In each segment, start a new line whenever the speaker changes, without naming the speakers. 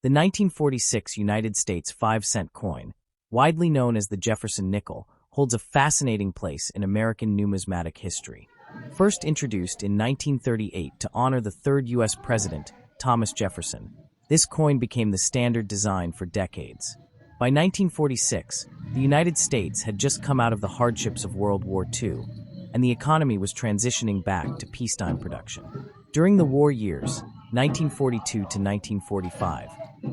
The 1946 United States 5-cent coin, widely known as the Jefferson nickel, holds a fascinating place in American numismatic history. First introduced in 1938 to honor the third U.S. President, Thomas Jefferson, this coin became the standard design for decades. By 1946, the United States had just come out of the hardships of World War II, and the economy was transitioning back to peacetime production. During the war years, 1942 to 1945,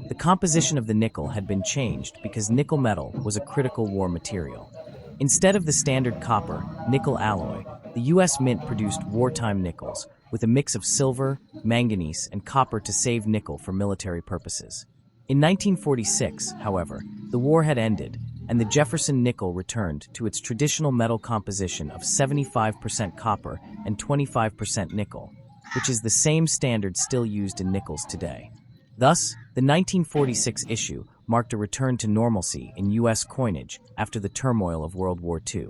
the composition of the nickel had been changed because nickel metal was a critical war material. Instead of the standard copper-nickel alloy, the U.S. Mint produced wartime nickels with a mix of silver, manganese, and copper to save nickel for military purposes. In 1946, however, the war had ended, and the Jefferson nickel returned to its traditional metal composition of 75% copper and 25% nickel, which is the same standard still used in nickels today. Thus, the 1946 issue marked a return to normalcy in U.S. coinage after the turmoil of World War II.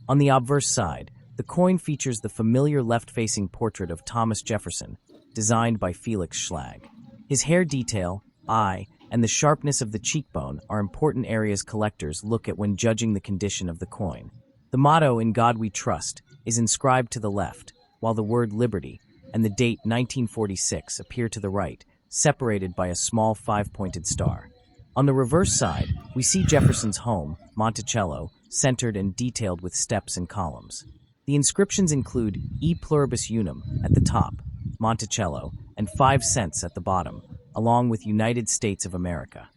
On the obverse side, the coin features the familiar left-facing portrait of Thomas Jefferson, designed by Felix Schlag. His hair detail, eye, and the sharpness of the cheekbone are important areas collectors look at when judging the condition of the coin. The motto, "In God We Trust," is inscribed to the left, while the word Liberty and the date 1946 appear to the right, separated by a small five-pointed star. On the reverse side, we see Jefferson's home, Monticello, centered and detailed with steps and columns. The inscriptions include E Pluribus Unum at the top, Monticello, and 5 cents at the bottom, along with United States of America.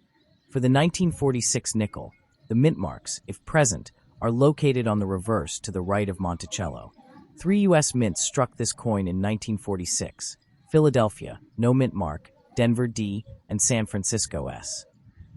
For the 1946 nickel, the mint marks, if present, are located on the reverse to the right of Monticello. 3 U.S. mints struck this coin in 1946: Philadelphia, no mint mark; Denver, D; and San Francisco, S.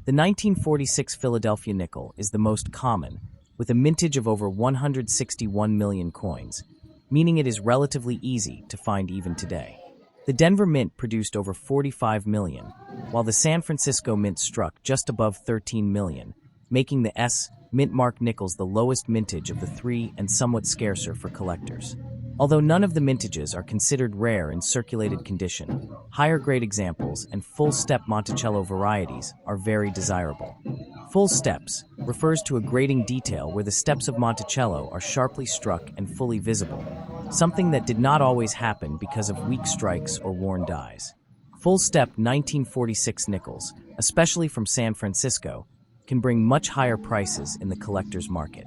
The 1946 Philadelphia nickel is the most common, with a mintage of over 161 million coins, meaning it is relatively easy to find even today. The Denver Mint produced over 45 million, while the San Francisco Mint struck just above 13 million, making the S. mint mark nickels the lowest mintage of the three and somewhat scarcer for collectors. Although none of the mintages are considered rare in circulated condition, higher-grade examples and full-step Monticello varieties are very desirable. Full steps refers to a grading detail where the steps of Monticello are sharply struck and fully visible, something that did not always happen because of weak strikes or worn dies. Full-step 1946 nickels, especially from San Francisco, can bring much higher prices in the collector's market.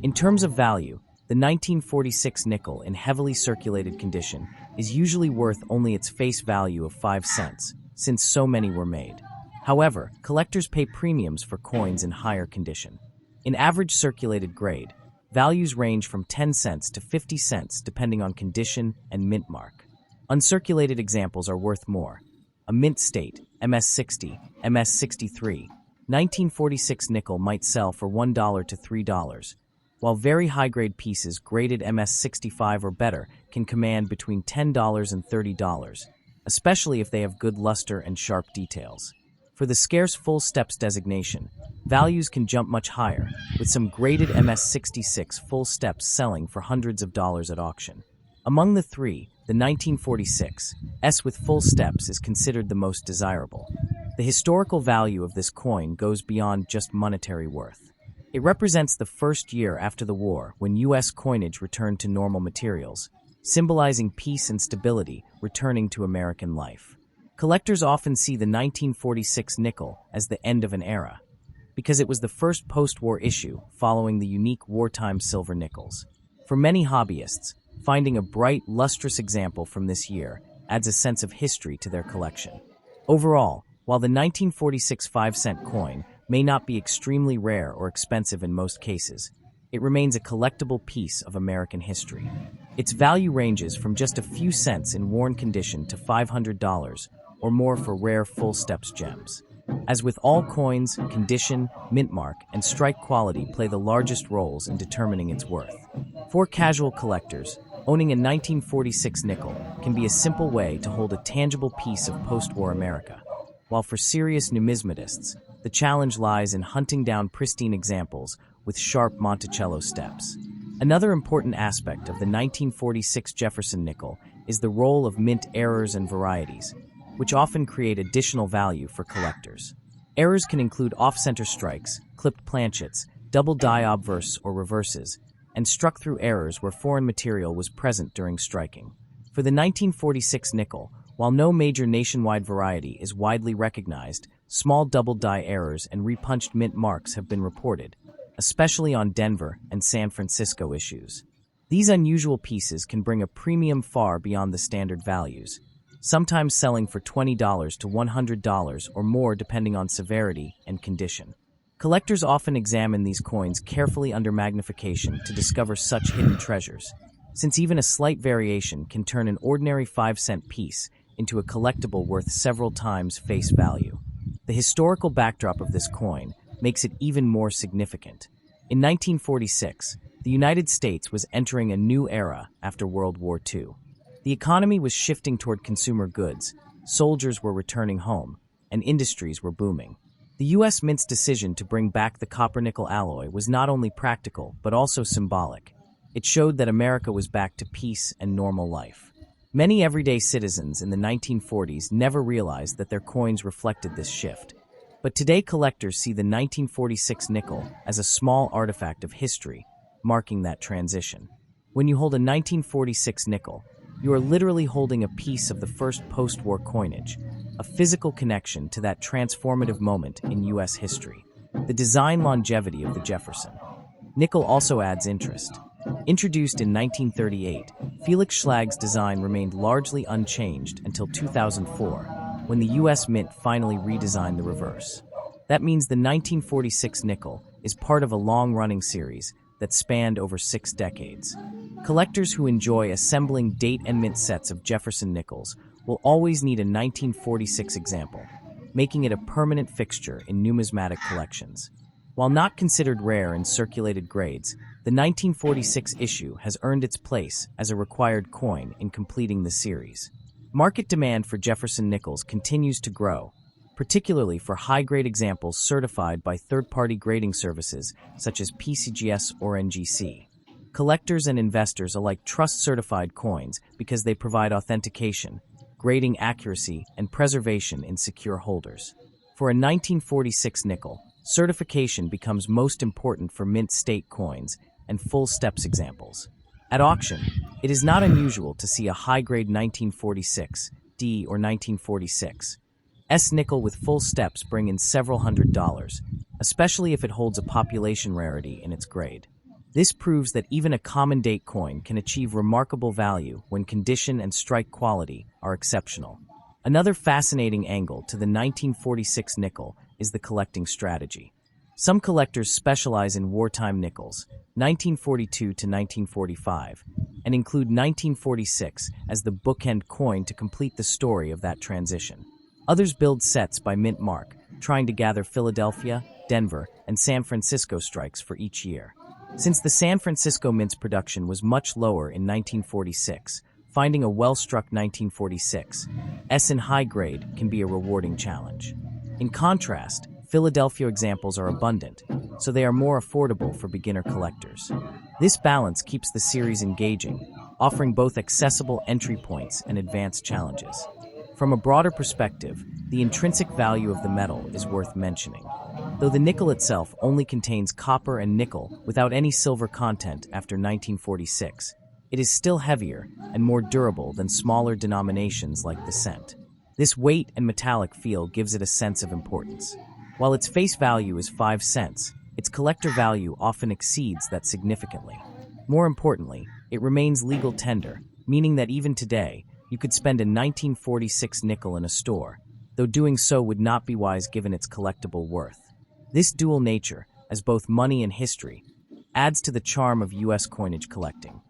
In terms of value, the 1946 nickel in heavily circulated condition is usually worth only its face value of 5 cents, since so many were made. However, collectors pay premiums for coins in higher condition. In average circulated grade, values range from 10 cents to 50 cents depending on condition and mint mark. Uncirculated examples are worth more. A mint state, MS-60, MS-63, 1946 nickel might sell for $1 to $3, while very high-grade pieces graded MS-65 or better can command between $10 and $30, especially if they have good luster and sharp details. For the scarce full steps designation, values can jump much higher, with some graded MS-66 full steps selling for hundreds of dollars at auction. Among the three, the 1946 S with full steps is considered the most desirable. The historical value of this coin goes beyond just monetary worth. It represents the first year after the war when U.S. coinage returned to normal materials, symbolizing peace and stability returning to American life. Collectors often see the 1946 nickel as the end of an era, because it was the first post-war issue following the unique wartime silver nickels. For many hobbyists, finding a bright, lustrous example from this year adds a sense of history to their collection. Overall, while the 1946 5-cent coin may not be extremely rare or expensive in most cases, it remains a collectible piece of American history. Its value ranges from just a few cents in worn condition to $500 or more for rare full steps gems. As with all coins, condition, mint mark, and strike quality play the largest roles in determining its worth. For casual collectors, owning a 1946 nickel can be a simple way to hold a tangible piece of post-war America, while for serious numismatists, the challenge lies in hunting down pristine examples with sharp Monticello steps. Another important aspect of the 1946 Jefferson nickel is the role of mint errors and varieties. which often create additional value for collectors. Errors can include off-center strikes, clipped planchets, double die obverse or reverses, and struck-through errors where foreign material was present during striking. For the 1946 nickel, while no major nationwide variety is widely recognized, small double die errors and repunched mint marks have been reported, especially on Denver and San Francisco issues. These unusual pieces can bring a premium far beyond the standard values, sometimes selling for $20 to $100 or more depending on severity and condition. Collectors often examine these coins carefully under magnification to discover such hidden treasures, since even a slight variation can turn an ordinary 5-cent piece into a collectible worth several times face value. The historical backdrop of this coin makes it even more significant. In 1946, the United States was entering a new era after World War II. The economy was shifting toward consumer goods, soldiers were returning home, and industries were booming. The U.S. Mint's decision to bring back the copper-nickel alloy was not only practical but also symbolic. It showed that America was back to peace and normal life. Many everyday citizens in the 1940s never realized that their coins reflected this shift. But today collectors see the 1946 nickel as a small artifact of history, marking that transition. When you hold a 1946 nickel, you are literally holding a piece of the first post-war coinage, a physical connection to that transformative moment in U.S. history. The design longevity of the Jefferson nickel also adds interest. Introduced in 1938, Felix Schlag's design remained largely unchanged until 2004, when the U.S. Mint finally redesigned the reverse. That means the 1946 nickel is part of a long-running series that spanned over 6 decades. Collectors who enjoy assembling date and mint sets of Jefferson nickels will always need a 1946 example, making it a permanent fixture in numismatic collections. While not considered rare in circulated grades, the 1946 issue has earned its place as a required coin in completing the series. Market demand for Jefferson nickels continues to grow, particularly for high-grade examples certified by third-party grading services such as PCGS or NGC. Collectors and investors alike trust certified coins because they provide authentication, grading accuracy, and preservation in secure holders. For a 1946 nickel, certification becomes most important for mint state coins and full steps examples. At auction, it is not unusual to see a high-grade 1946 D or 1946 S nickel with full steps bring in several $100s, especially if it holds a population rarity in its grade. This proves that even a common date coin can achieve remarkable value when condition and strike quality are exceptional. Another fascinating angle to the 1946 nickel is the collecting strategy. Some collectors specialize in wartime nickels, 1942 to 1945, and include 1946 as the bookend coin to complete the story of that transition. Others build sets by mint mark, trying to gather Philadelphia, Denver, and San Francisco strikes for each year. Since the San Francisco Mint's production was much lower in 1946, finding a well-struck 1946 S in high grade can be a rewarding challenge. In contrast, Philadelphia examples are abundant, so they are more affordable for beginner collectors. This balance keeps the series engaging, offering both accessible entry points and advanced challenges. From a broader perspective, the intrinsic value of the metal is worth mentioning. Though the nickel itself only contains copper and nickel without any silver content after 1946, it is still heavier and more durable than smaller denominations like the cent. This weight and metallic feel gives it a sense of importance. While its face value is 5 cents, its collector value often exceeds that significantly. More importantly, it remains legal tender, meaning that even today, you could spend a 1946 nickel in a store, though doing so would not be wise given its collectible worth. This dual nature, as both money and history, adds to the charm of U.S. coinage collecting.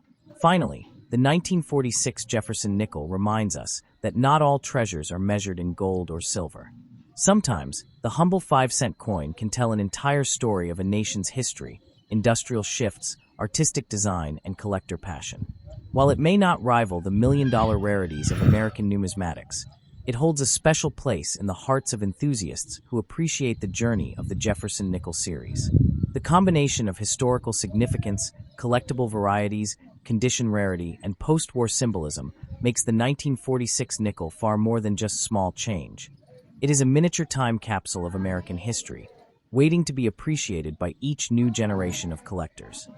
Finally, the 1946 Jefferson nickel reminds us that not all treasures are measured in gold or silver. Sometimes, the humble 5-cent coin can tell an entire story of a nation's history, industrial shifts, artistic design, and collector passion. While it may not rival the million-dollar rarities of American numismatics, it holds a special place in the hearts of enthusiasts who appreciate the journey of the Jefferson nickel series. The combination of historical significance, collectible varieties, condition rarity, and post-war symbolism makes the 1946 nickel far more than just small change. It is a miniature time capsule of American history, waiting to be appreciated by each new generation of collectors.